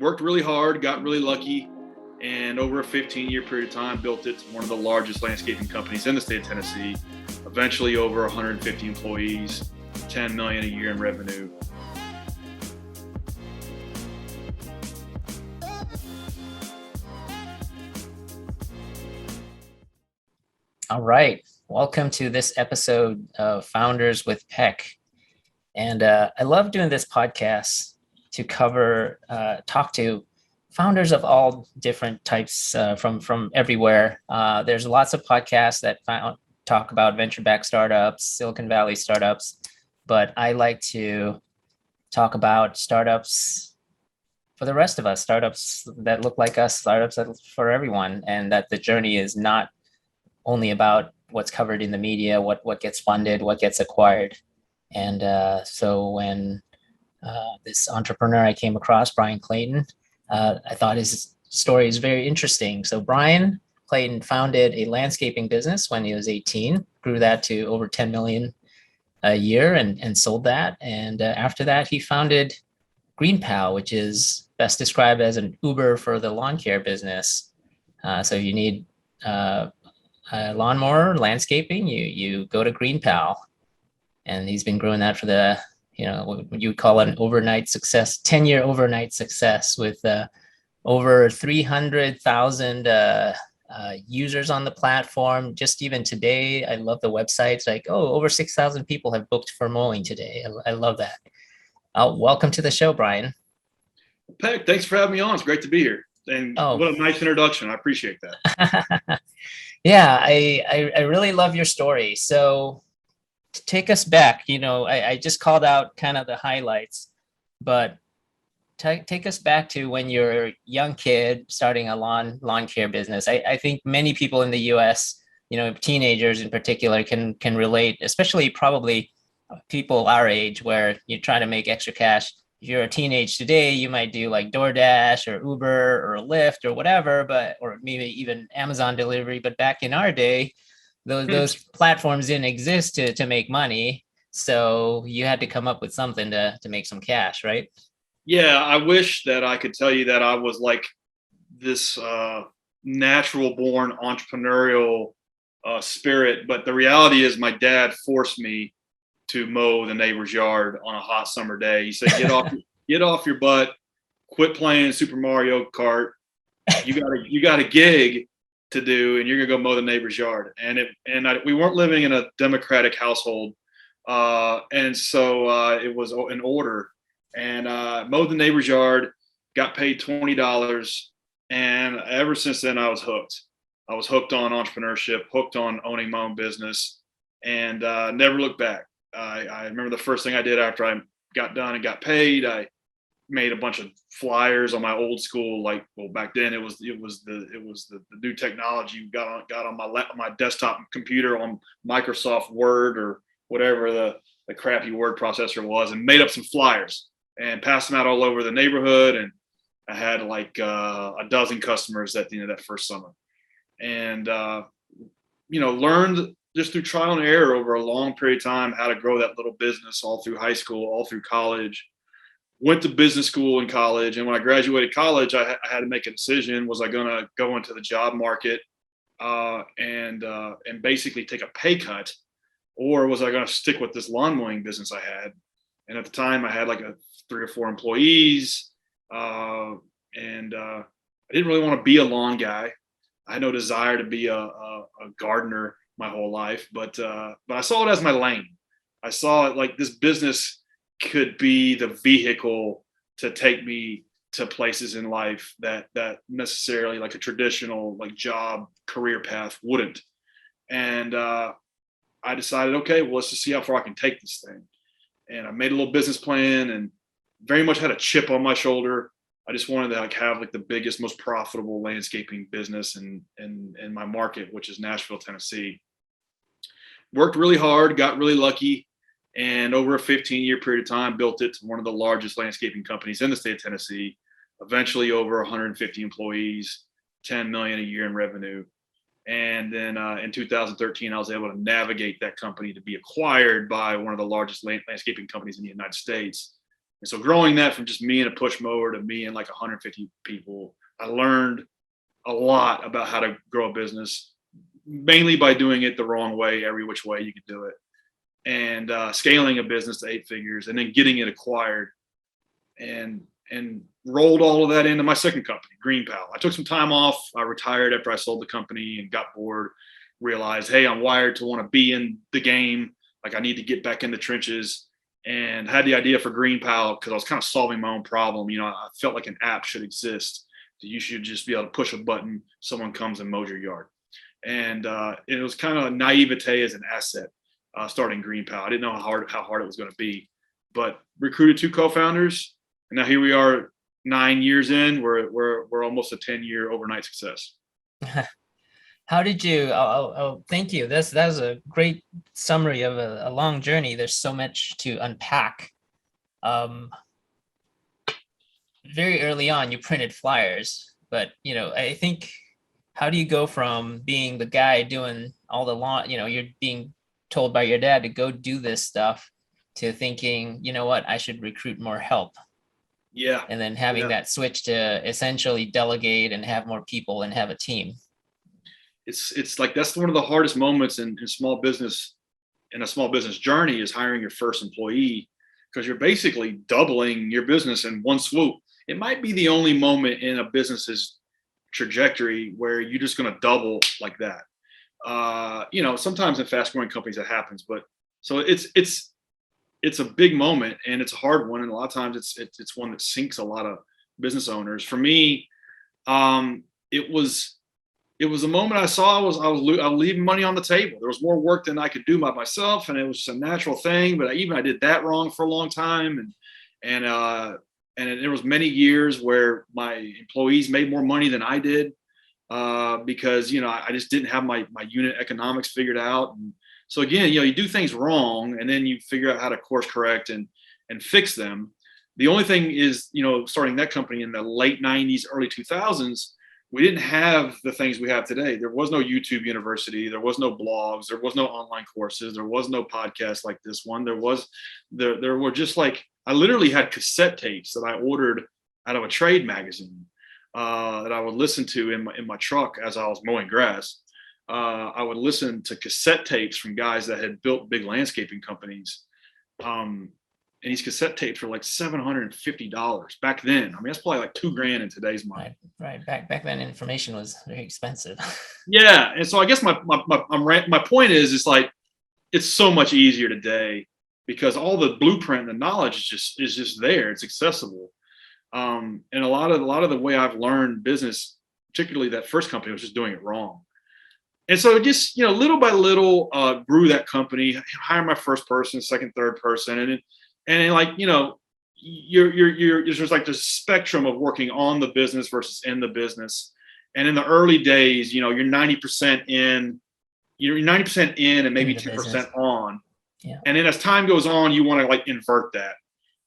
Worked really hard, got really lucky, and over a 15-year period of time, built it to one of the largest landscaping companies in the state of Tennessee. Eventually, over 150 employees, 10 million a year in revenue. All right. Welcome to this episode of Founders with Peck. And I love doing this podcast to talk to founders of all different types from everywhere. There's lots of podcasts that talk about venture-backed startups, Silicon Valley startups, but I like to talk about startups for the rest of us, startups that look like us, startups that for everyone, and that the journey is not only about what's covered in the media, what gets funded, what gets acquired. And so when this entrepreneur I came across, Bryan Clayton, I thought his story is very interesting. So Bryan Clayton founded a landscaping business when he was 18, grew that to over 10 million a year and sold that. And after that, he founded GreenPal, which is best described as an Uber for the lawn care business. So you need lawnmower, landscaping, you go to GreenPal. And he's been growing that for what you would call an overnight success, 10-year overnight success with over 300,000 users on the platform. Just even today, I love the website. It's like, over 6,000 people have booked for mowing today. I love that. Welcome to the show, Bryan. Peck, thanks for having me on. It's great to be here. And what a nice introduction. I appreciate that. Yeah, I really love your story. So take us back. I just called out kind of the highlights, but take us back to when you're a young kid starting a lawn care business. I think many people in the US, teenagers in particular, can relate, especially probably people our age where you're trying to make extra cash. If you're a teenage today, you might do like DoorDash or Uber or Lyft or whatever, or maybe even Amazon delivery. But back in our day, those platforms didn't exist to make money. So you had to come up with something to make some cash, right? Yeah, I wish that I could tell you that I was like this natural born entrepreneurial spirit. But the reality is my dad forced me to mow the neighbor's yard on a hot summer day. He said, get off your butt, quit playing Super Mario Kart. You got a gig to do, and you're gonna go mow the neighbor's yard. We weren't living in a democratic household, and so it was an order. And mowed the neighbor's yard, got paid $20, and ever since then I was hooked. I was hooked on entrepreneurship, hooked on owning my own business, and never looked back. I remember the first thing I did after I got done and got paid. I made a bunch of flyers on my old school, back then it was the new technology. Got on my desktop computer on Microsoft Word or whatever the crappy word processor was, and made up some flyers and passed them out all over the neighborhood. And I had like a dozen customers at the end of that first summer, and learned just through trial and error over a long period of time how to grow that little business all through high school, all through college. Went to business school in college, and when I graduated college, I had to make a decision. Was I going to go into the job market and basically take a pay cut, or was I going to stick with this lawn mowing business I had? And at the time, I had like 3 or 4 employees, and I didn't really want to be a lawn guy. I had no desire to be a gardener my whole life, but I saw it as my lane. I saw it like this business could be the vehicle to take me to places in life that necessarily like a traditional like job career path wouldn't. And I decided, okay, well, let's just see how far I can take this thing. And I made a little business plan and very much had a chip on my shoulder. I just wanted to have like the biggest, most profitable landscaping business in my market, which is Nashville, Tennessee. Worked really hard, got really lucky, and over a 15-year period of time, built it to one of the largest landscaping companies in the state of Tennessee. Eventually, over 150 employees, 10 million a year in revenue. And then in 2013, I was able to navigate that company to be acquired by one of the largest landscaping companies in the United States. And so growing that from just me and a push mower to me and like 150 people, I learned a lot about how to grow a business, mainly by doing it the wrong way, every which way you could do it, and scaling a business to 8 figures, and then getting it acquired, and rolled all of that into my second company, GreenPal. I took some time off. I retired after I sold the company and got bored. Realized, hey, I'm wired to want to be in the game. Like I need to get back in the trenches. And had the idea for GreenPal because I was kind of solving my own problem. I felt like an app should exist. You should just be able to push a button, someone comes and mows your yard. And it was kind of a naivete as an asset, starting GreenPal. I didn't know how hard it was going to be, but recruited 2 co-founders, and now here we are, 9 years in. We're almost a 10-year overnight success. How did you? Oh, thank you. That was a great summary of a long journey. There's so much to unpack. Very early on, you printed flyers, but I think, how do you go from being the guy doing all the you're being told by your dad to go do this stuff, to thinking, you know what, I should recruit more help. Yeah. And then having that switch to essentially delegate and have more people and have a team. It's like that's one of the hardest moments in small business, in a small business journey, is hiring your first employee, because you're basically doubling your business in one swoop. It might be the only moment in a business's trajectory where you're just going to double like that. Sometimes in fast growing companies that happens, but so it's a big moment, and it's a hard one. And a lot of times it's one that sinks a lot of business owners. For me, it was a moment I saw I was leaving money on the table. There was more work than I could do by myself, and it was just a natural thing. But I did that wrong for a long time, and there was many years where my employees made more money than I did, because I just didn't have my unit economics figured out. And so again, you do things wrong, and then you figure out how to course correct and fix them. The only thing is, starting that company in the late 90s, early 2000s. We didn't have the things we have today. There was no YouTube University. There was no blogs. There was no online courses. There was no podcast like this one. There were just like, I literally had cassette tapes that I ordered out of a trade magazine, that I would listen to in my truck as I was mowing grass. I would listen to cassette tapes from guys that had built big landscaping companies. And these cassette tapes were like $750 back then. I mean, that's probably like $2,000 in today's money. Right. Back then, information was very expensive. Yeah, and so I guess my point is like, it's so much easier today because all the blueprint and the knowledge is just there. It's accessible, and a lot of the way I've learned business, particularly that first company, was just doing it wrong. And so just little by little, grew that company. Hired my first person, second, third person, and like, there's like this spectrum of working on the business versus in the business. And in the early days, you're 90% in, and maybe 2% on. Yeah. And then as time goes on, you want to like invert that.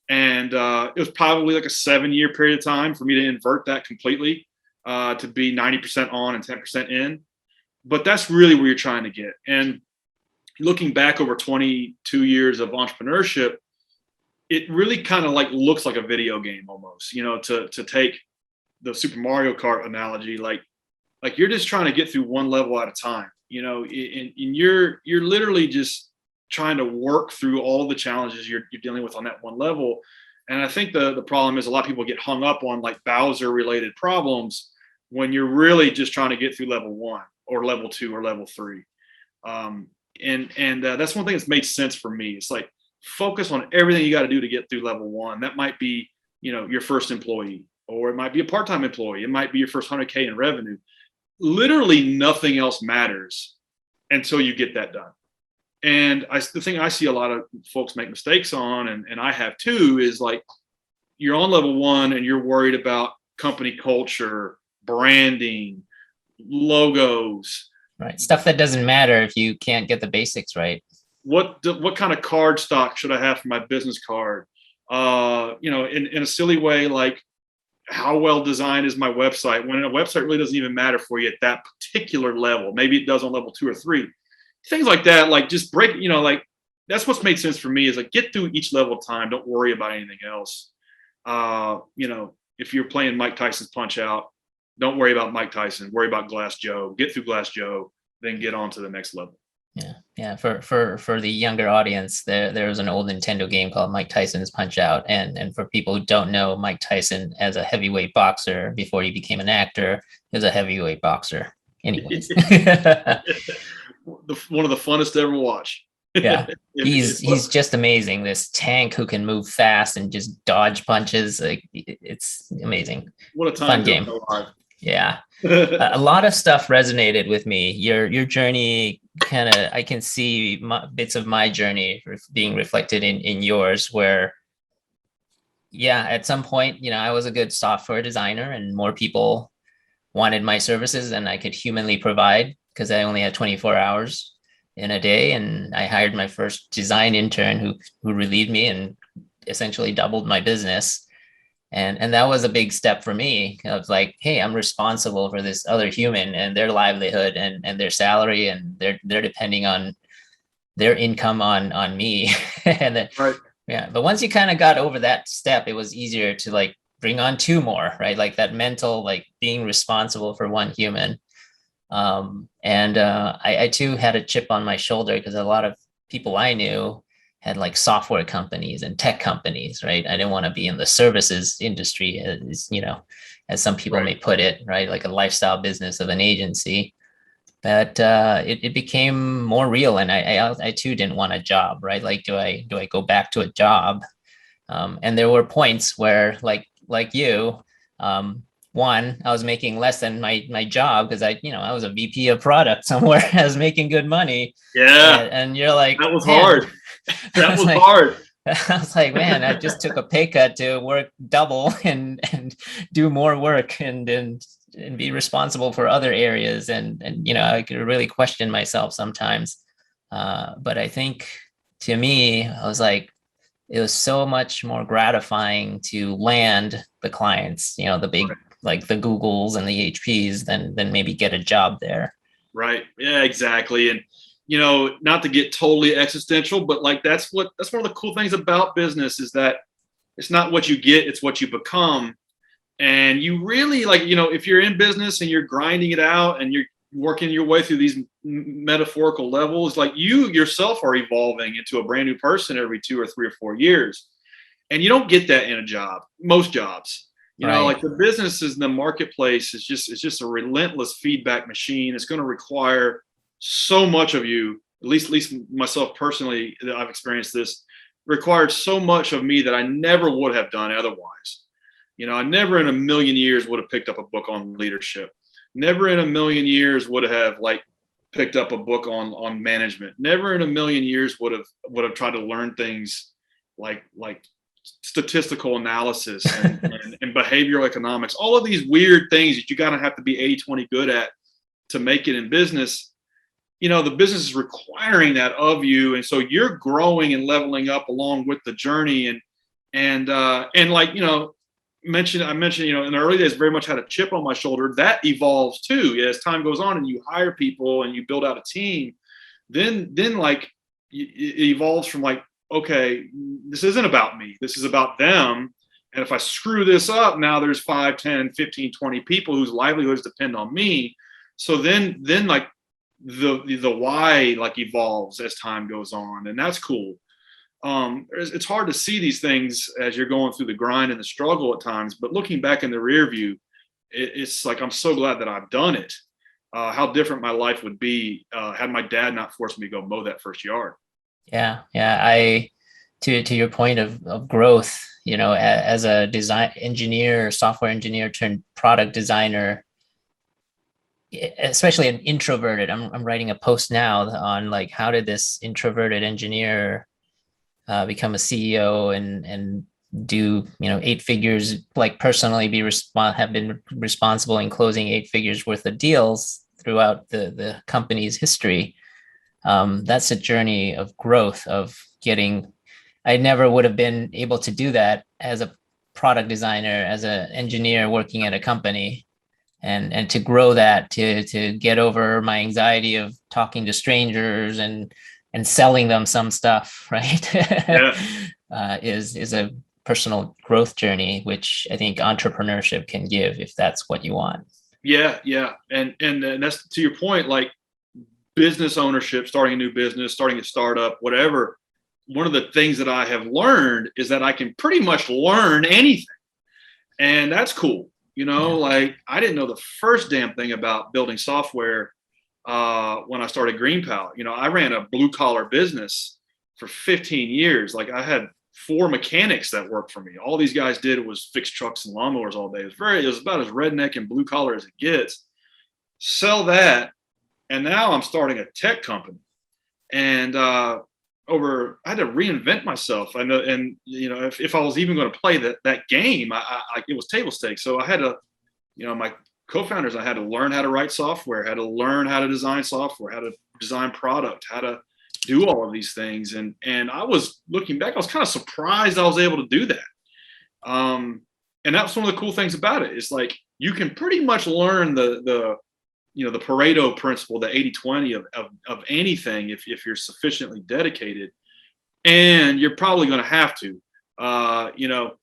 And it was probably like a 7-year period of time for me to invert that completely, to be 90% on and 10% in. But that's really where you're trying to get. And looking back over 22 years of entrepreneurship, it really kind of like looks like a video game almost, to take the Super Mario Kart analogy, like you're just trying to get through one level at a time, and you're literally just trying to work through all the challenges you're dealing with on that one level. And I think the problem is a lot of people get hung up on like Bowser related problems when you're really just trying to get through level 1 or level 2 or level 3. And that's one thing that's made sense for me. It's like, focus on everything you got to do to get through level 1. That might be, your first employee, or it might be a part-time employee. It might be your first 100K in revenue. Literally nothing else matters until you get that done. And the thing I see a lot of folks make mistakes on, and I have too, is like, you're on level 1 and you're worried about company culture, branding, logos. Right. Stuff that doesn't matter if you can't get the basics right. What kind of card stock should I have for my business card? In a silly way, like, how well designed is my website, when a website really doesn't even matter for you at that particular level. Maybe it does on level 2 or 3. Things like that, like just break, like that's what's made sense for me is like get through each level of time. Don't worry about anything else. If you're playing Mike Tyson's Punch Out, don't worry about Mike Tyson. Worry about Glass Joe. Get through Glass Joe, then get on to the next level. Yeah. For the younger audience, there was an old Nintendo game called Mike Tyson's Punch Out, and for people who don't know, Mike Tyson as a heavyweight boxer before he became an actor, he was a heavyweight boxer. Anyways, one of the funnest to ever watch. Yeah, he's just amazing. This tank who can move fast and just dodge punches. Like it's amazing. What a time! Fun game. Yeah, a lot of stuff resonated with me. Your journey, kind of, I can see bits of my journey being reflected in yours. Where, yeah, at some point, I was a good software designer, and more people wanted my services than I could humanly provide because I only had 24 hours in a day, and I hired my first design intern who relieved me and essentially doubled my business. And that was a big step for me. I was like, hey, I'm responsible for this other human and their livelihood and their salary, and they're depending on their income on me. And then, right. Yeah, but once you kind of got over that step, it was easier to like bring on two more, right? Like that mental, like being responsible for one human. I too had a chip on my shoulder because a lot of people I knew had like software companies and tech companies, right? I didn't want to be in the services industry, as some people may put it, right? Like a lifestyle business of an agency. But it became more real, and I too didn't want a job, right? Like, do I go back to a job? And there were points where, like you. One, I was making less than my job because I was a VP of product somewhere. I was making good money. Yeah. And you're like, that was hard. That was hard. I was like, man, I just took a pay cut to work double and do more work and be responsible for other areas. And I could really question myself sometimes. But I think to me, I was like, it was so much more gratifying to land the clients, the big, like the Googles and the HPs than maybe get a job there. Right. Yeah, exactly. And, not to get totally existential, but like, that's one of the cool things about business is that it's not what you get, it's what you become. And you really if you're in business and you're grinding it out and you're working your way through these metaphorical levels, like you yourself are evolving into a brand new person every 2 or 3 or 4 years. And you don't get that in a job, most jobs. Like the businesses in the marketplace is just a relentless feedback machine. It's going to require so much of you, at least myself personally, that I've experienced this, required so much of me that I never would have done otherwise. I never in a million years would have picked up a book on leadership. Never in a million years would have picked up a book on management. Never in a million years would have tried to learn things like statistical analysis and behavioral economics, all of these weird things that you gotta have to be 80-20 good at to make it in business. The business is requiring that of you, and so you're growing and leveling up along with the journey. I mentioned, in the early days, very much had a chip on my shoulder. That evolves too as time goes on, and you hire people and you build out a team. Then it evolves from okay, this isn't about me. This is about them. And if I screw this up, now there's 5, 10, 15, 20 people whose livelihoods depend on me. So then the why evolves as time goes on, and that's cool. It's hard to see these things as you're going through the grind and the struggle at times, but looking back in the rear view, it's like, I'm so glad that I've done it. How different my life would be had my dad not forced me to go mow that first yard. Yeah. To your point of growth, as a design engineer, software engineer turned product designer, especially an introverted, I'm writing a post now on how did this introverted engineer become a CEO and do 8 figures, personally have been responsible in closing 8 figures worth of deals throughout the company's history. That's a journey of growth, of getting. I never would have been able to do that as a product designer, as an engineer working at a company, and to grow that, to get over my anxiety of talking to strangers and and selling them some stuff, right? Yeah. Is a personal growth journey, which I think entrepreneurship can give if that's what you want. Yeah. Yeah. And that's to your point, like business ownership, starting a new business, starting a startup, whatever. One of the things that I have learned is that I can pretty much learn anything. And that's cool. Yeah. Like I didn't know the first damn thing about building software when I started GreenPal. I ran a blue collar business for 15 years. Like I had 4 mechanics that worked for me. All these guys did was fix trucks and lawnmowers all day. It was about as redneck and blue collar as it gets. Sell that. And now I'm starting a tech company. And I had to reinvent myself. And if I was even going to play that game, it was table stakes. So I had to, my co-founders, I had to learn how to write software, had to learn how to design software, how to design product, how to do all of these things. And I was looking back, I was kind of surprised I was able to do that. And that's one of the cool things about it. It's like you can pretty much learn the Pareto principle, the 80-20 of anything if you're sufficiently dedicated. And you're probably going to have to, you're going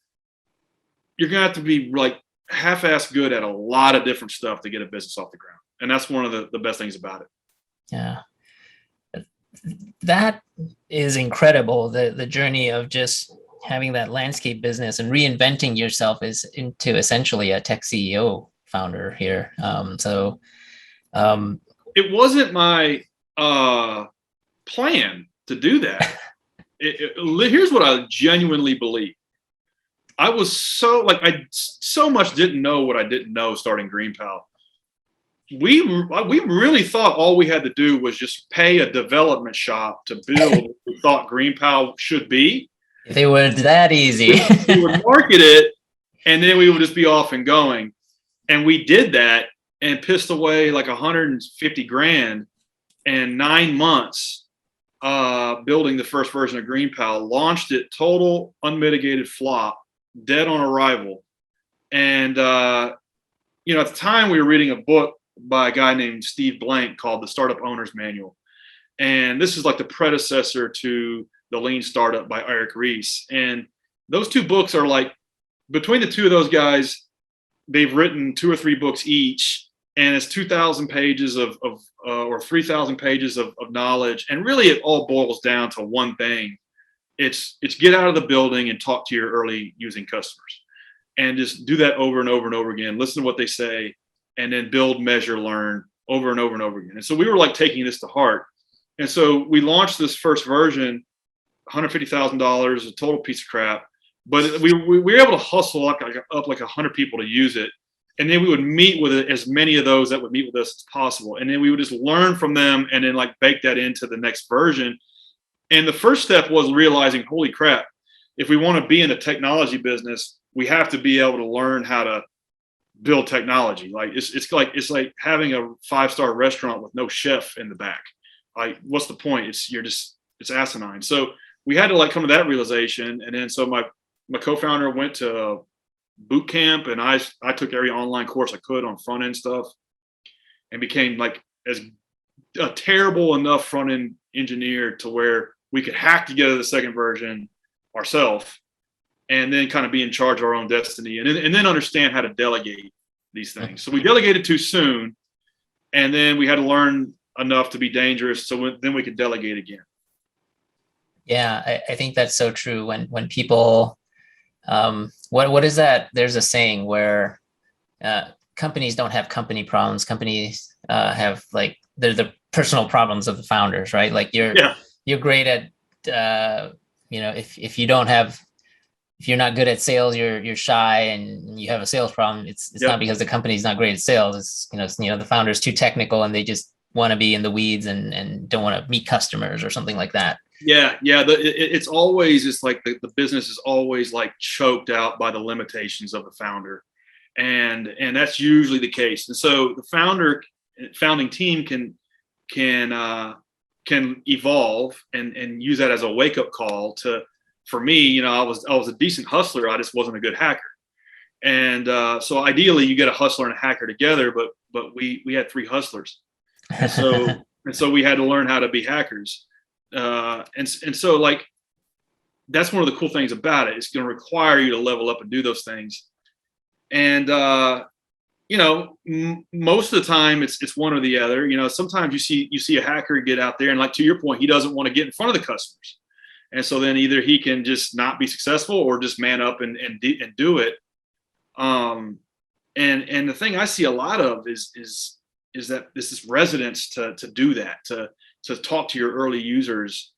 to have to be like half-assed good at a lot of different stuff to get a business off the ground. And that's one of the best things about it. Yeah. That is incredible. The journey of just having that landscape business and reinventing yourself is into essentially a tech CEO founder here. It wasn't my plan to do that. Here's what I genuinely believe. I so much didn't know what I didn't know starting GreenPal. We really thought all we had to do was just pay a development shop to build what we thought GreenPal should be. If it was that easy. We would market it, and then we would just be off and going. And we did that and pissed away like 150 grand and 9 months building the first version of GreenPal, launched it, total unmitigated flop, dead on arrival. And, at the time we were reading a book by a guy named Steve Blank called The Startup Owner's Manual. And this is like the predecessor to The Lean Startup by Eric Ries. And those 2 books are like, between the 2 of those guys, they've written 2 or 3 books each. And it's 2,000 pages or 3,000 pages of knowledge. And really it all boils down to one thing. It's get out of the building and talk to your early using customers and just do that over and over and over again. Listen to what they say and then build, measure, learn over and over and over again. And so we were like taking this to heart. And so we launched this first version, $150,000, a total piece of crap. But we were able to hustle up like 100 people to use it. And then we would meet with as many of those that would meet with us as possible. And then we would just learn from them and then like bake that into the next version. And the first step was realizing, holy crap, if we want to be in a technology business, we have to be able to learn how to build technology. Like it's like having a 5-star restaurant with no chef in the back. Like, what's the point? It's asinine. So we had to like come to that realization. And then so my co-founder went to boot camp, and I took every online course I could on front end stuff, and became like as a terrible enough front end engineer to where we could hack together the second version ourselves, and then kind of be in charge of our own destiny, and then understand how to delegate these things. So we delegated too soon, and then we had to learn enough to be dangerous, so then we could delegate again. Yeah, I think that's so true. When people, what is that? There's a saying where companies don't have company problems. Companies have like they're the personal problems of the founders, right? Like you're great at if you're not good at sales, you're shy and you have a sales problem. It's not because the company's not great at sales. It's the founder's too technical and they just want to be in the weeds and don't want to meet customers or something like that. Yeah. It's always like the business is always like choked out by the limitations of the founder, and that's usually the case. And so the founding team can evolve and use that as a wake up call to. For me, I was a decent hustler. I just wasn't a good hacker, and so ideally you get a hustler and a hacker together. But we had 3 hustlers, and so we had to learn how to be hackers. And so like, that's one of the cool things about it. It's going to require you to level up and do those things. And, most of the time it's one or the other. Sometimes you see a hacker get out there and, like, to your point, he doesn't want to get in front of the customers. And so then either he can just not be successful or just man up and do it. And the thing I see a lot of is that this is resistance to do that, to talk to your early users,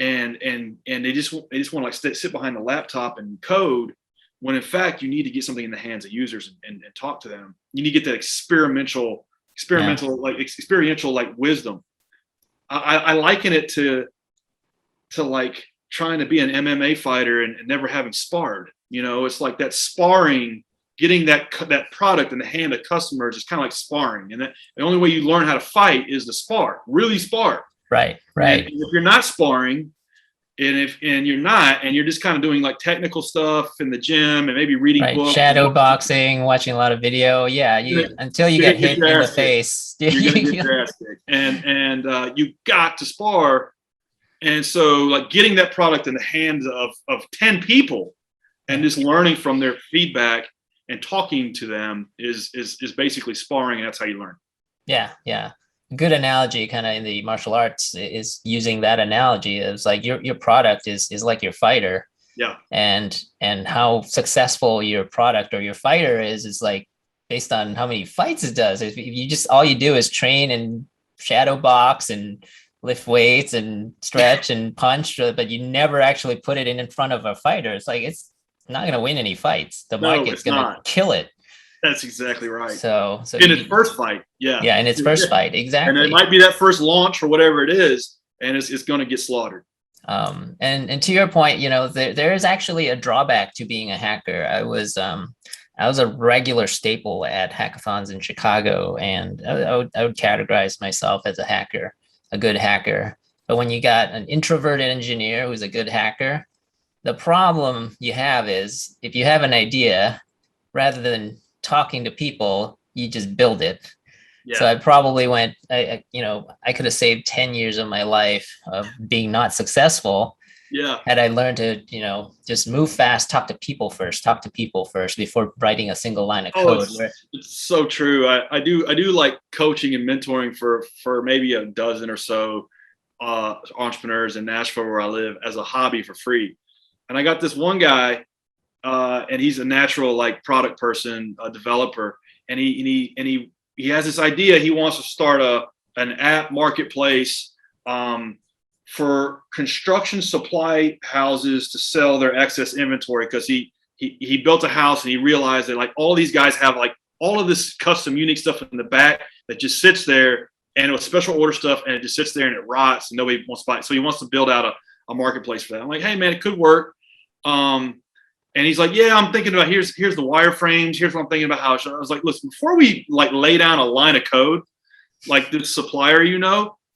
and they just want to, like, sit behind the laptop and code, when in fact you need to get something in the hands of users and talk to them. You need to get that experiential like wisdom. I liken it to like trying to be an MMA fighter and never having sparred. It's like that sparring, getting that product in the hand of customers is kind of like sparring. And that the only way you learn how to fight is to spar, really spar. Right. And if you're not sparring, and you're just kind of doing like technical stuff in the gym and maybe reading books, shadow boxing, watching a lot of video. Yeah. Until you get hit in the face, you're going to get your ass kicked. And you got to spar. And so, like, getting that product in the hands of 10 people and just learning from their feedback and talking to them is basically sparring. And that's how you learn. Yeah. Good analogy, kind of, in the martial arts, is using that analogy. It's like your product is like your fighter. Yeah. And how successful your product or your fighter is like based on how many fights it does. If you just, all you do is train and shadow box and lift weights and stretch and punch, but you never actually put it in front of a fighter, it's like, it's not going to win any fights. The market's going to kill it. That's exactly right. So in its first fight. Yeah. In its first fight. Exactly. And it might be that first launch or whatever it is, and it's going to get slaughtered. And to your point, there is actually a drawback to being a hacker. I was a regular staple at hackathons in Chicago, and I would categorize myself as a good hacker. But when you got an introverted engineer who's a good hacker, the problem you have is, if you have an idea, rather than talking to people, you just build it. Yeah. So I probably I could have saved 10 years of my life of being not successful. Yeah. Had I learned to, just move fast, talk to people first before writing a single line of code. It's so true. I do like coaching and mentoring for maybe a dozen or so entrepreneurs in Nashville, where I live, as a hobby for free. And I got this one guy, and he's a natural, like, product person, a developer, and he has this idea. He wants to start an app marketplace for construction supply houses to sell their excess inventory, because he built a house and he realized that, like, all these guys have, like, all of this custom unique stuff in the back that just sits there, and it was special order stuff, and it just sits there and it rots and nobody wants to buy it. So he wants to build out a marketplace for that. I'm like, hey man, it could work. And he's like, yeah, I'm thinking about, here's the wireframes. Here's what I'm thinking about how I was like, listen, before we, like, lay down a line of code, like, the supplier,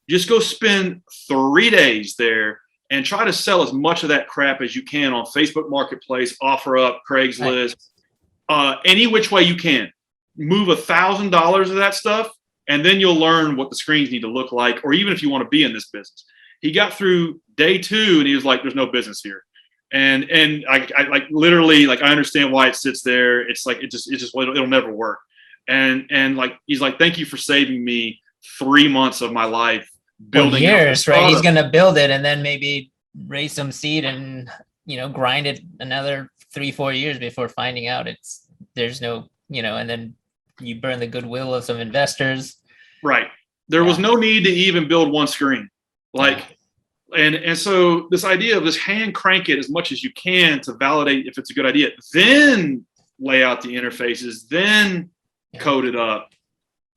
just go spend 3 days there and try to sell as much of that crap as you can on Facebook Marketplace, OfferUp, Craigslist, any which way you can. Move $1,000 of that stuff, and then you'll learn what the screens need to look like, or even if you want to be in this business. He got through day 2 and he was like, there's no business here. And I like, literally, like, I understand why it sits there. It's like, it'll never work. And like, he's like, thank you for saving me 3 months of my life building years, right? He's going to build it and then maybe raise some seed and, grind it another 3-4 years before finding out there's no, and then you burn the goodwill of some investors. Right. There was no need to even build one screen. Like, and so this idea of this hand crank it as much as you can to validate if it's a good idea, then lay out the interfaces, then code it up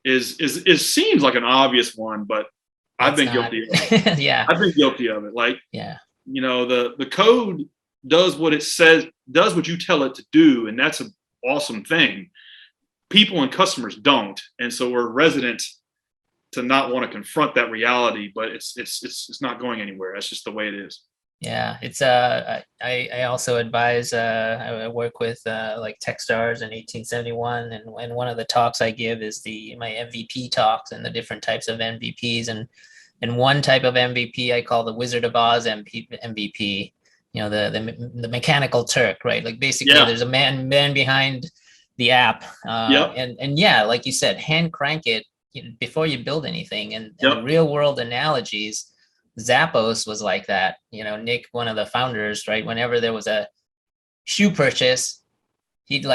is seems like an obvious one, but I've been guilty of it. Yeah. I've been guilty of it. Like, yeah, the code does what it says, does what you tell it to do. And that's an awesome thing. People and customers don't. And so we're resident to not want to confront that reality, but it's not going anywhere. That's just the way it is. Yeah, it's I also advise, I work with like Techstars in 1871, and one of the talks I give is my MVP talks and the different types of MVPs, and And one type of MVP I call the Wizard of Oz MVP. You know, the Mechanical Turk, right? Like basically, Yeah. there's a man behind the app, Yep. and yeah, like you said, hand crank it before you build anything. And the Yep. real world analogies, Zappos was like that. You know, Nick, one of the founders, right? Whenever there was a shoe purchase, he'd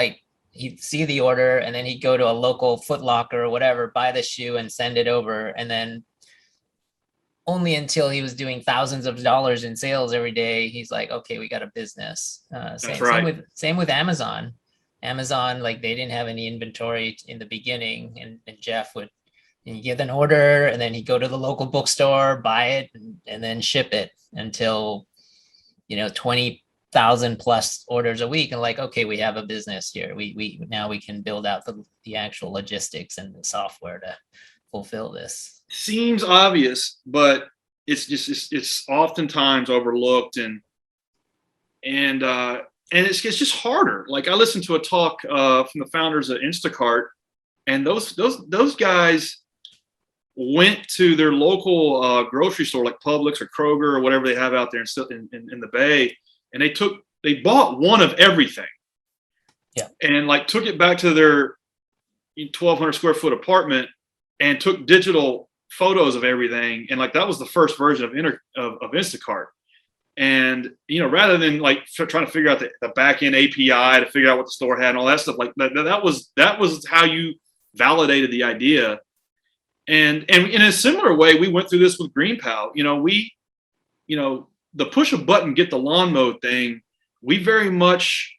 see the order and then he'd go to a local Foot Locker or whatever, buy the shoe and send it over. And then only until he was doing thousands of dollars in sales every day, he's like, okay, we got a business. That's Same, right. same with Amazon. Amazon, like they didn't have any inventory in the beginning, and Jeff would you get an order and then he'd go to the local bookstore, buy it, and then ship it until 20,000 plus orders a week, and like, okay, we have a business here. We now we can build out the actual logistics and the software to fulfill this. Seems obvious, but it's oftentimes overlooked, and it's just harder. Like I listened to a talk from the founders of Instacart, and those guys went to their local grocery store like Publix or Kroger or whatever they have out there in the Bay, and they bought one of everything. Yeah. And like took it back to their 1,200 square foot apartment and took digital photos of everything. And like that was the first version of Instacart. And rather than like trying to figure out the back end API to figure out what the store had and all that stuff, like that was how you validated the idea. And in a similar way, we went through this with GreenPal. The push a button, get the lawn mowed thing. We very much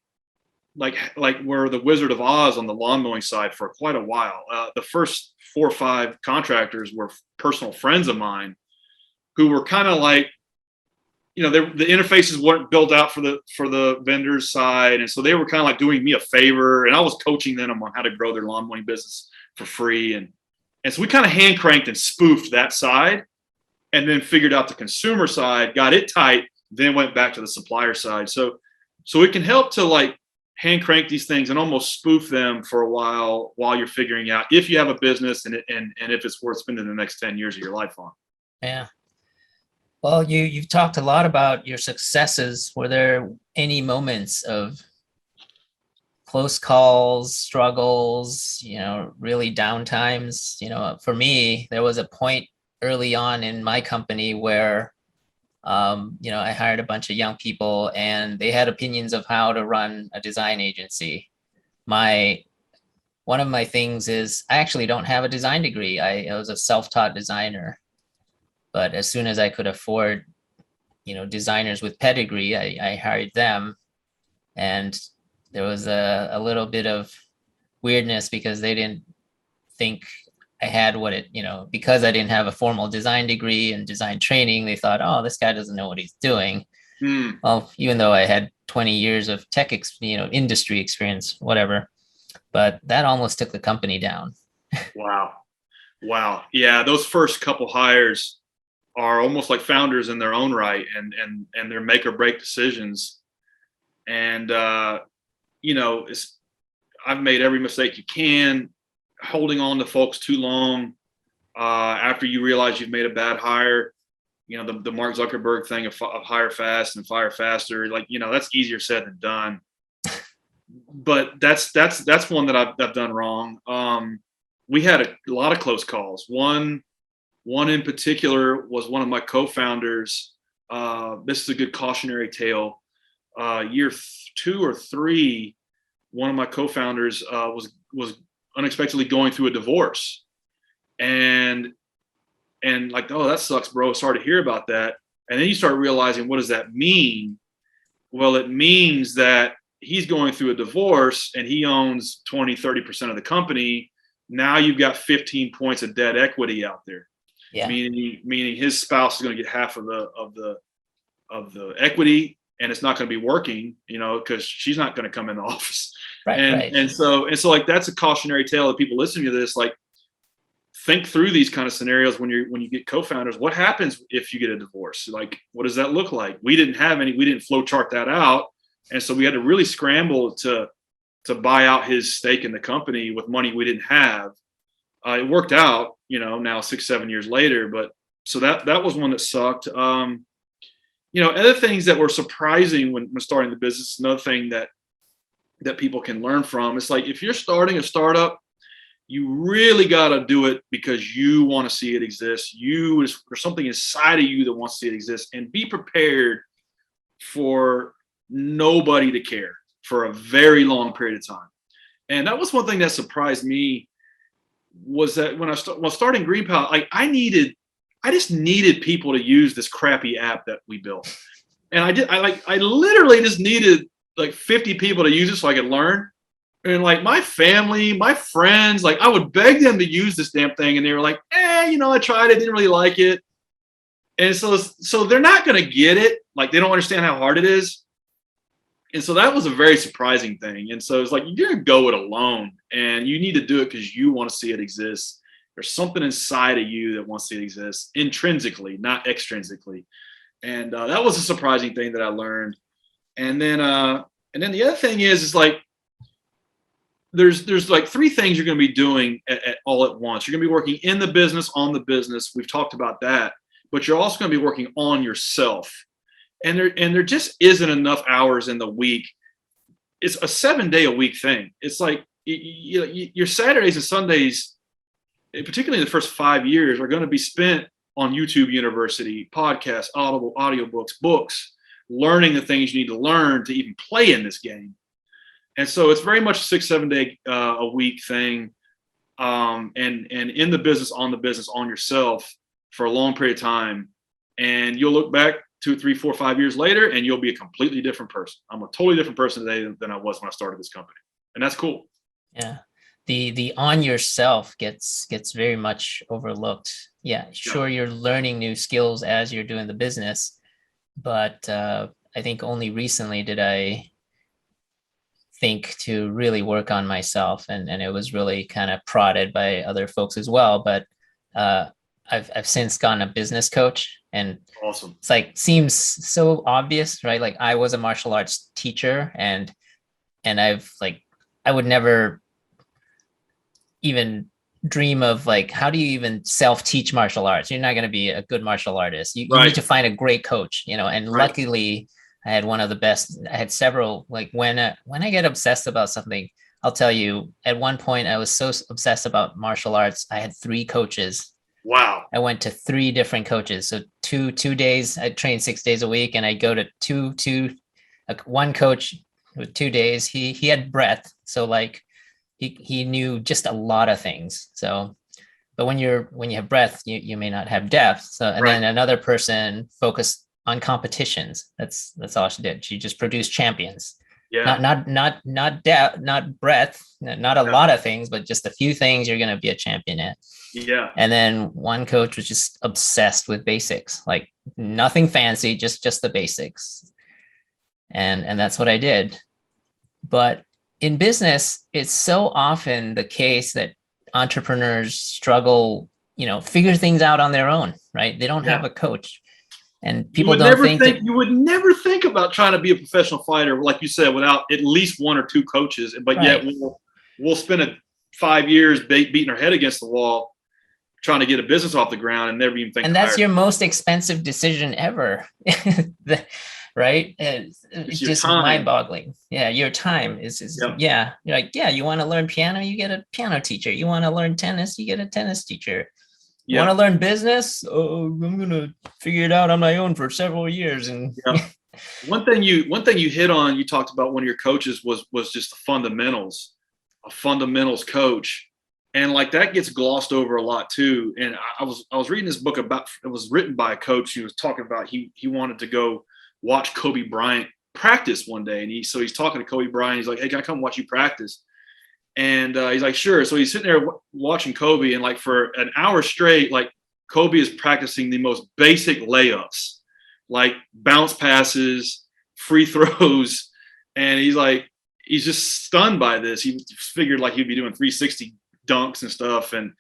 like we're the Wizard of Oz on the lawn mowing side for quite a while. The first 4 or 5 contractors were personal friends of mine who were kind of like, the interfaces weren't built out for the vendors side. And so they were kind of like doing me a favor, and I was coaching them on how to grow their lawn mowing business for free. And so we kind of hand cranked and spoofed that side, and then figured out the consumer side, got it tight, then went back to the supplier side. So it can help to like hand crank these things and almost spoof them for a while you're figuring out if you have a business and if it's worth spending the next 10 years of your life on. Yeah. Well, you've talked a lot about your successes. Were there any moments of close calls, struggles, really down times? For me, there was a point early on in my company where I hired a bunch of young people and they had opinions of how to run a design agency. One of my things is I actually don't have a design degree. I was a self-taught designer, but as soon as I could afford, designers with pedigree, I hired them. And there was a little bit of weirdness because they didn't think I had because I didn't have a formal design degree and design training, they thought, oh, this guy doesn't know what he's doing. Well, even though I had 20 years of tech, industry experience, whatever, but that almost took the company down. Wow. Yeah. Those first couple hires are almost like founders in their own right, and they're make or break decisions. And, I've made every mistake you can, holding on to folks too long after you realize you've made a bad hire. The Mark Zuckerberg thing of hire fast and fire faster, that's easier said than done. But that's one that I've done wrong. We had a lot of close calls. One in particular was one of my co-founders. This is a good cautionary tale. Year 2 or 3, one of my co-founders was unexpectedly going through a divorce, and like, oh, that sucks, bro. Sorry to hear about that. And then you start realizing, what does that mean? Well, it means that he's going through a divorce and he owns 20-30% of the company. Now you've got 15 points of debt equity out there. Yeah. Meaning his spouse is going to get half of the equity, and it's not going to be working, because she's not going to come in the office. Right. And so like, that's a cautionary tale that people listening to this, like, think through these kind of scenarios when you get co-founders. What happens if you get a divorce? Like, what does that look like? We didn't flow chart that out. And so we had to really scramble to buy out his stake in the company with money we didn't have. It worked out, now 6-7 years later, but So that was one that sucked. Other things that were surprising when starting the business, another thing that people can learn from. It's like, if you're starting a startup, you really got to do it because you want to see it exist. There's something inside of you that wants to see it exist, and be prepared for nobody to care for a very long period of time. And that was one thing that surprised me, was that when starting GreenPal, I just needed people to use this crappy app that we built. And I literally just needed like 50 people to use it so I could learn. And like my family, my friends, like I would beg them to use this damn thing. And they were like, I tried it, didn't really like it. And so they're not going to get it. Like, they don't understand how hard it is. And so that was a very surprising thing. And so it's like, you're going to go it alone, and you need to do it because you want to see it exist. There's something inside of you that wants to see it exist intrinsically, not extrinsically. And that was a surprising thing that I learned. And then the other thing is like, there's like three things you're going to be doing at all at once. You're going to be working in the business, on the business. We've talked about that, but you're also going to be working on yourself. And there just isn't enough hours in the week. It's a 7-day-a-week thing. It's like your Saturdays and Sundays, particularly in the first 5 years, are going to be spent on YouTube University, podcasts, audiobooks, books, learning the things you need to learn to even play in this game. And so it's very much a 6-7 day a week thing. And in the business, on yourself for a long period of time. And you'll look back 2, 3, 4, 5 years later, and you'll be a completely different person. I'm a totally different person today than I was when I started this company. And that's cool. Yeah. The on yourself gets very much overlooked. Yeah, sure, you're learning new skills as you're doing the business, but I think only recently did I think to really work on myself, and it was really kind of prodded by other folks as well. But I've since gotten a business coach, and awesome. It's like, seems so obvious, right? Like, I was a martial arts teacher, and I would never even dream of like, how do you even self-teach martial arts? You're not going to be a good martial artist. You need to find a great coach, and luckily I had one of the best. I had several. Like, when I get obsessed about something, I'll tell you, at one point I was so obsessed about martial arts, I had 3 coaches. Wow. I went to 3 different coaches. So two days, I trained 6 days a week, and I go to one coach with 2 days. He had breadth. So like, he knew just a lot of things. So, but when you have breadth, you may not have depth. So, and then another person focused on competitions. That's all she did. She just produced champions. Yeah. Not depth, not breadth, not a lot of things, but just a few things you're going to be a champion at. Yeah. And then one coach was just obsessed with basics, like nothing fancy, just the basics. And that's what I did. But in business, it's so often the case that entrepreneurs struggle, figure things out on their own, right? They don't have a coach. And people don't think you would never think about trying to be a professional fighter, like you said, without at least 1 or 2 coaches. But yet we'll spend 5 years beating our head against the wall, trying to get a business off the ground, and never even think. And that's your most expensive decision ever, right? It's just mind-boggling. Yeah, your time is You're like, you want to learn piano, you get a piano teacher. You want to learn tennis, you get a tennis teacher. You want to learn business? Oh, I'm gonna figure it out on my own for several years. And one thing you hit on, you talked about one of your coaches was just the fundamentals, a fundamentals coach, and like that gets glossed over a lot too. And I was reading this book about, it was written by a coach who was talking about he wanted to go watch Kobe Bryant practice one day, and he's talking to Kobe Bryant. He's like, "Hey, can I come watch you practice?" And he's like, "Sure." So he's sitting there watching Kobe, and like for an hour straight, like Kobe is practicing the most basic layups, like bounce passes, free throws. And he's just stunned by this. He figured like he'd be doing 360 dunks and stuff. And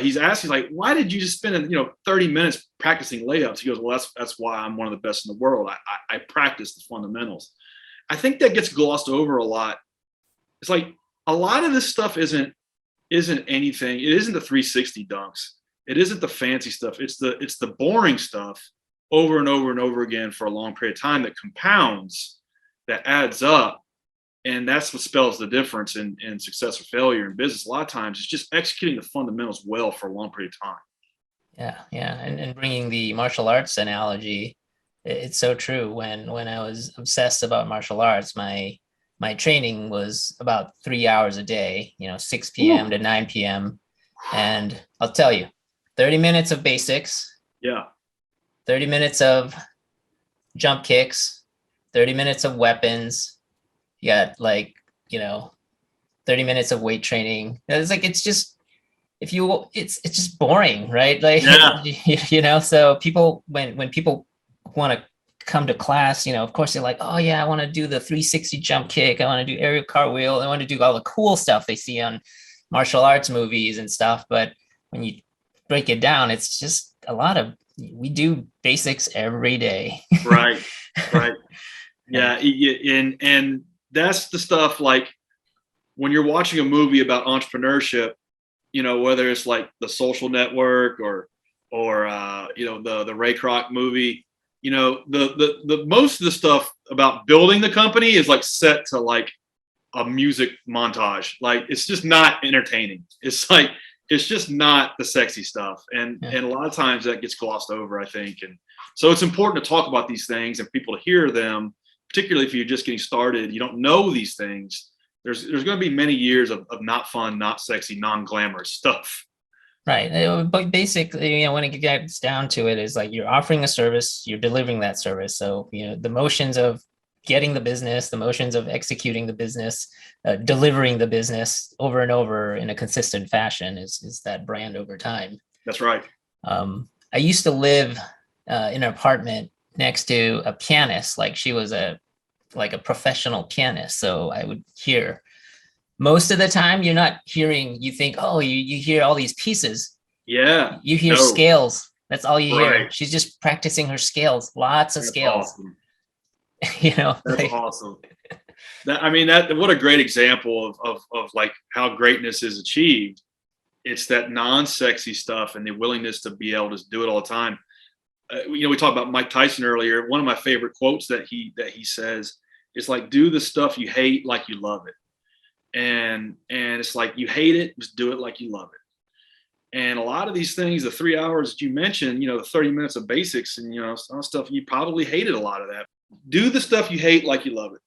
he's asking like, "Why did you just spend 30 minutes practicing layups?" He goes, "Well, that's why I'm one of the best in the world. I practice the fundamentals." I think that gets glossed over a lot. It's like, a lot of this stuff isn't anything. It isn't the 360 dunks. It isn't the fancy stuff. It's the boring stuff over and over and over again for a long period of time that compounds, that adds up. And that's what spells the difference in success or failure in business. A lot of times it's just executing the fundamentals well for a long period of time. Yeah. And bringing the martial arts analogy, it's so true. When I was obsessed about martial arts, my training was about 3 hours a day, 6 p.m. to 9 p.m. And I'll tell you, 30 minutes of basics. Yeah. 30 minutes of jump kicks, 30 minutes of weapons. You got 30 minutes of weight training. It's just boring, right? So people, when people want to come to class, of course they're like, oh yeah, I want to do the 360 jump kick. I want to do aerial cartwheel. I want to do all the cool stuff they see on martial arts movies and stuff. But when you break it down, it's just we do basics every day. Right. Yeah. And that's the stuff, like when you're watching a movie about entrepreneurship, whether it's like The Social Network or the Ray Kroc movie, the most of the stuff about building the company is like set to like a music montage. Like it's just not entertaining. It's just not the sexy stuff. And a lot of times that gets glossed over, I think. And so it's important to talk about these things and people to hear them, particularly if you're just getting started, you don't know these things. There's going to be many years of not fun, not sexy, non-glamorous stuff. Right. But basically, when it gets down to it, is like you're offering a service, you're delivering that service. So, the motions of getting the business, the motions of executing the business, delivering the business over and over in a consistent fashion is that brand over time. That's right. I used to live in an apartment next to a pianist. Like she was a professional pianist. So I would hear, most of the time you're not hearing, you think, oh, you hear all these pieces. Yeah. You hear scales. That's all you Right. hear. She's just practicing her scales, lots of scales. Awesome. That's awesome. What a great example of like how greatness is achieved. It's that non-sexy stuff and the willingness to be able to do it all the time. We talked about Mike Tyson earlier. One of my favorite quotes that he says is like, do the stuff you hate like you love it. And it's like, you hate it, just do it like you love it. And a lot of these things, the 3 hours that you mentioned, the 30 minutes of basics and, some stuff, you probably hated a lot of that. Do the stuff you hate like you love it.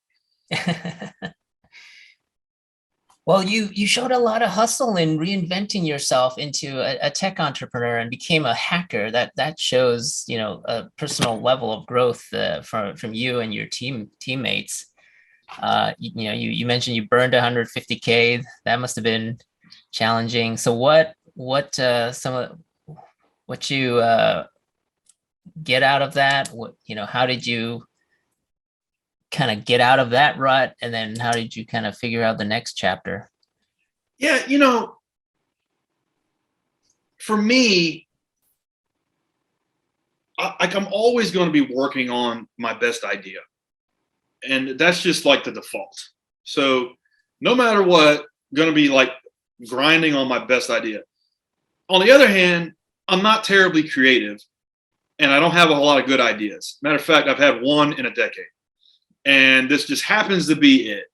Well, you showed a lot of hustle in reinventing yourself into a tech entrepreneur and became a hacker. That shows, a personal level of growth from you and your teammates. You mentioned you burned 150K. That must have been challenging. So what you get out of that? How did you kind of get out of that rut, and then how did you kind of figure out the next chapter? Yeah, for me, I'm always going to be working on my best idea, and that's just like the default. So no matter what, going to be like grinding on my best idea. On the other hand, I'm not terribly creative, and I don't have a whole lot of good ideas. Matter of fact, I've had one in a decade. And this just happens to be it.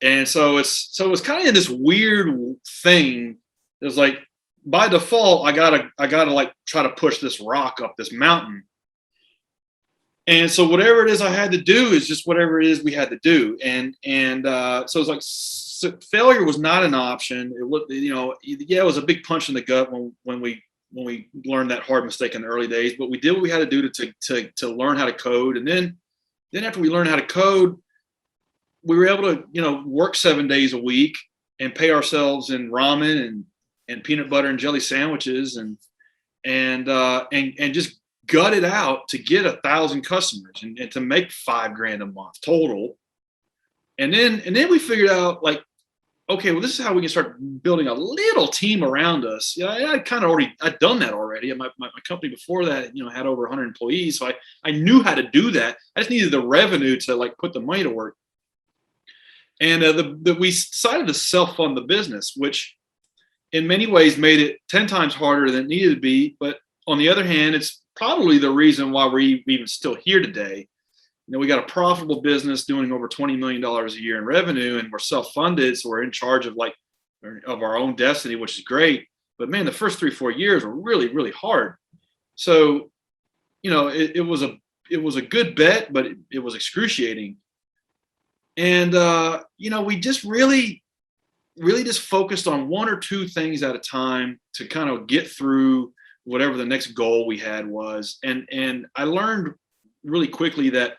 And so it's kind of in this weird thing. It's like by default, I gotta like try to push this rock up this mountain. And so whatever it is I had to do is just whatever it is we had to do. And so it's like failure was not an option. It was, it was a big punch in the gut when we learned that hard mistake in the early days. But we did what we had to do to learn how to code. And then after we learned how to code, we were able to, work 7 days a week and pay ourselves in ramen and peanut butter and jelly sandwiches and just gut it out to get 1,000 customers and to make $5,000 a month total. And then we figured out like, okay, well, this is how we can start building a little team around us. I'd done that already. My company before that, had over 100 employees. So I knew how to do that. I just needed the revenue to like put the money to work. And we decided to self-fund the business, which in many ways made it 10 times harder than it needed to be. But on the other hand, it's probably the reason why we're even still here today. We got a profitable business doing over $20 million a year in revenue, and we're self-funded. So we're in charge of our own destiny, which is great. But man, the first 3-4 years were really, really hard. So, it was a good bet, but it was excruciating. And, we just really just focused on one or two things at a time to kind of get through whatever the next goal we had was. And I learned really quickly that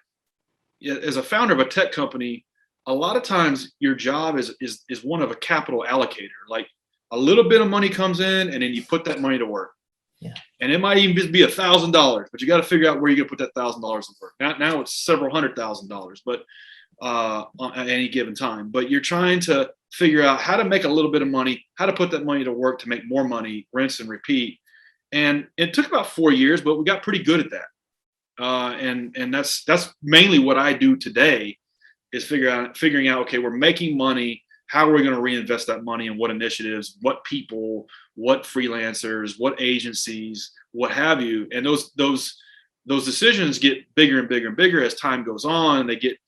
as a founder of a tech company, a lot of times your job is one of a capital allocator. Like a little bit of money comes in and then you put that money to work. Yeah. And it might even just be $1,000, but you got to figure out where you're going to put that $1,000 to work. Now it's several $100,000, but at any given time. But you're trying to figure out how to make a little bit of money, how to put that money to work to make more money, rinse and repeat. And it took about 4 years, but we got pretty good at that. And that's mainly what I do today is figuring out, okay, we're making money. How are we going to reinvest that money in what initiatives, what people, what freelancers, what agencies, what have you? And those decisions get bigger and bigger and bigger as time goes on. They get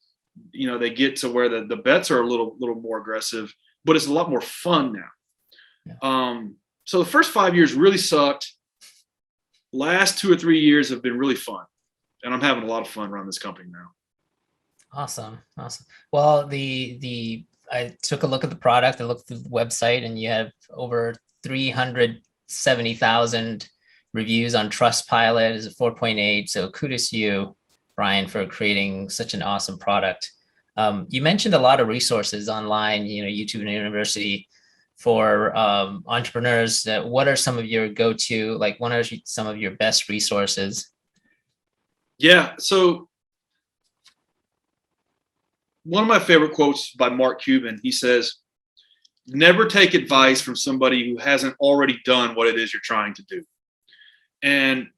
to where the bets are a little more aggressive, but it's a lot more fun now. Yeah. So the first 5 years really sucked. Last 2 or 3 years have been really fun. And I'm having a lot of fun around this company now. Awesome. Well, I took a look at the product. I looked at the website, and you have over 370,000 reviews on Trustpilot. Is a 4.8. So kudos to you, Bryan, for creating such an awesome product. You mentioned a lot of resources online, YouTube and University for entrepreneurs. What are some of your go-to, what are some of your best resources? Yeah. So one of my favorite quotes by Mark Cuban, he says, never take advice from somebody who hasn't already done what it is you're trying to do. And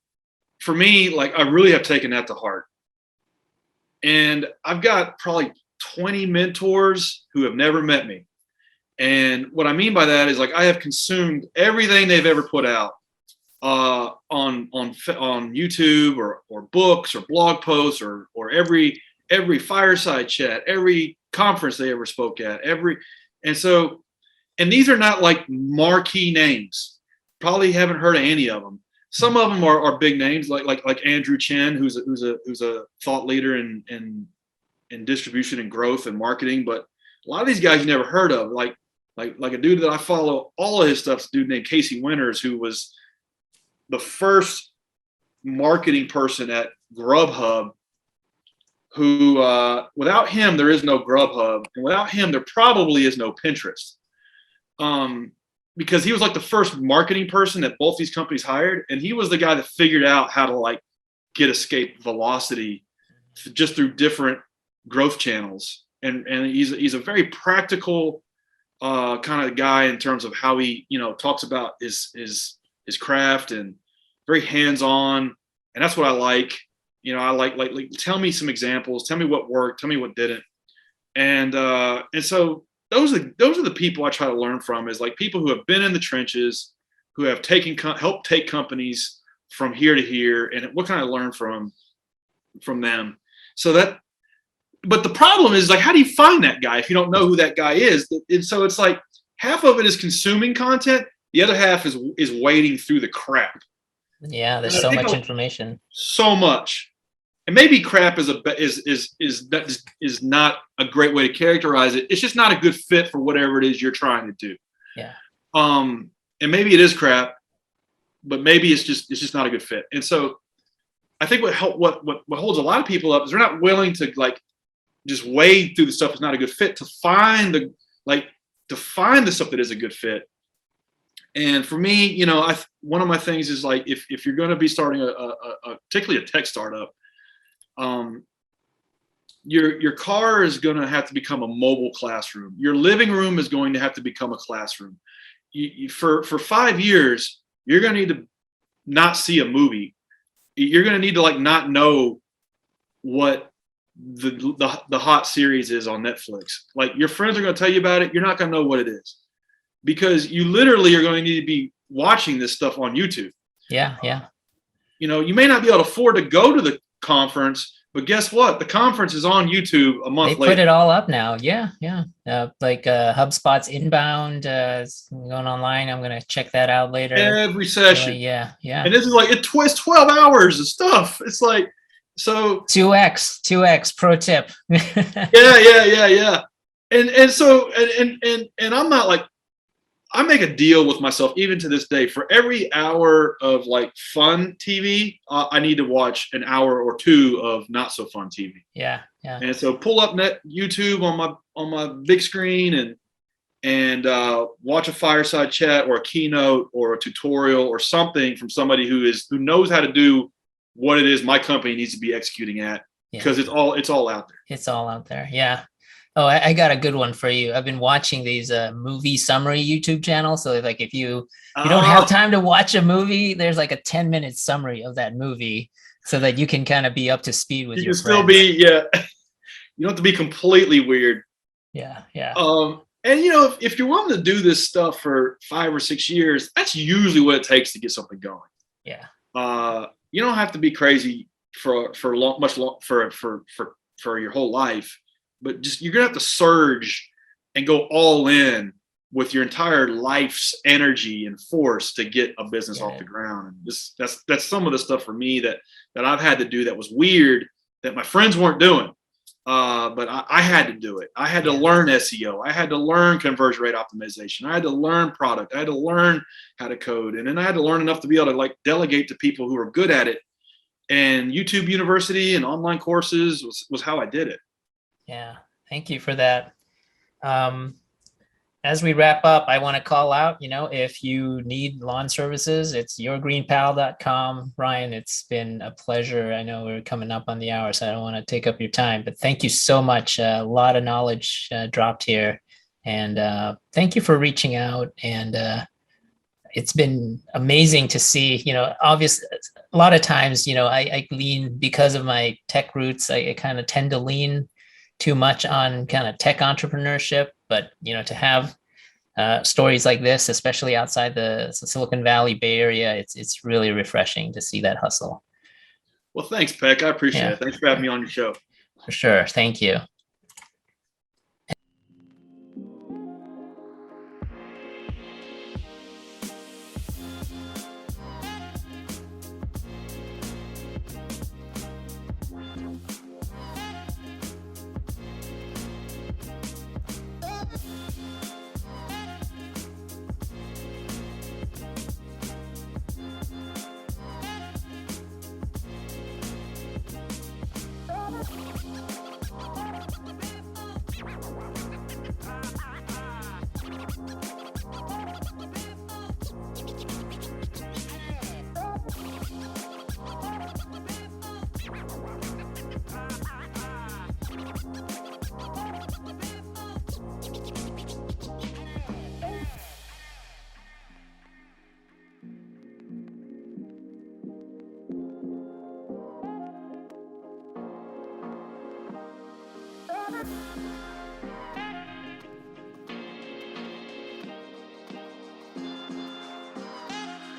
for me, I really have taken that to heart. And I've got probably 20 mentors who have never met me. And what I mean by that is I have consumed everything they've ever put out on YouTube or books or blog posts or every fireside chat, every conference they ever spoke at, and these are not marquee names. Probably haven't heard of any of them. Some of them are big names like Andrew Chen, who's a thought leader in distribution and growth and marketing. But a lot of these guys you never heard of, like a dude that I follow all of his stuff, a dude named Casey Winters, who was the first marketing person at Grubhub, who without him, there is no Grubhub. And without him, there probably is no Pinterest. Because he was the first marketing person that both these companies hired. And he was the guy that figured out how to get escape velocity just through different growth channels. And he's a very practical kind of guy in terms of how he, talks about his craft, and very hands-on. And that's what I like. I like tell me some examples, tell me what worked, tell me what didn't. And so those are the people I try to learn from, is people who have been in the trenches, who have helped take companies from here to here, and what can I learn from them? But the problem is how do you find that guy if you don't know who that guy is? And so it's half of it is consuming content, the other half is wading through the crap. Yeah, there's so much information. So much. And maybe crap is not a great way to characterize it. It's just not a good fit for whatever it is you're trying to do. Yeah. And maybe it is crap, but maybe it's just not a good fit. And so I think what holds a lot of people up is they're not willing to just wade through the stuff that's not a good fit to find the stuff that is a good fit. And for me, one of my things is if you're going to be starting a particularly a tech startup, your car is going to have to become a mobile classroom. Your living room is going to have to become a classroom. For 5 years, you're going to need to not see a movie. You're going to need to not know what the hot series is on Netflix. Your friends are going to tell you about it. You're not going to know what it is. because you literally are going to need to be watching this stuff on YouTube. Yeah. Yeah. You may not be able to afford to go to the conference, but guess what? The conference is on YouTube a month They later. put it all up now. Yeah. Yeah. Like HubSpot's inbound going online. I'm going to check that out later. Every session. Really, yeah. Yeah. And this is like, it's 12 hours of stuff. It's like, so 2x pro tip. yeah. And so, and I'm not like, I make a deal with myself even to this day. For every hour of like fun TV, I need to watch an hour or two of not so fun TV. Yeah. Yeah. And so pull up YouTube on my big screen and watch a fireside chat or a keynote or a tutorial or something from somebody who knows how to do what it is my company needs to be executing at, because it's all out there. It's all out there. Yeah. Oh, I got a good one for you. I've been watching these movie summary YouTube channels. So like if you don't have time to watch a movie, there's like a 10-minute summary of that movie so that you can kind of be up to speed with your friends. You can still be, yeah. You don't have to be completely weird. Yeah. Yeah. And if you're willing to do this stuff for 5 or 6 years, that's usually what it takes to get something going. Yeah. You don't have to be crazy for your whole life, but just you're gonna have to surge and go all in with your entire life's energy and force to get a business off the ground. And that's some of the stuff for me that I've had to do that was weird, that my friends weren't doing. But I had to do it. I had to learn SEO. I had to learn conversion rate optimization. I had to learn product. I had to learn how to code. And then I had to learn enough to be able to like delegate to people who are good at it. And YouTube University and online courses was how I did it. Yeah. Thank you for that. As we wrap up, I want to call out, if you need lawn services, it's yourgreenpal.com. Bryan, it's been a pleasure. I know we're coming up on the hour, so I don't want to take up your time, but thank you so much. A lot of knowledge dropped here. And thank you for reaching out. And it's been amazing to see, obviously, a lot of times, I lean, because of my tech roots, I kind of tend to lean too much on kind of tech entrepreneurship, but to have stories like this, especially outside the Silicon Valley Bay Area, it's really refreshing to see that hustle. Well, thanks, Peck. I appreciate it. Thanks for having me on your show. For sure. Thank you.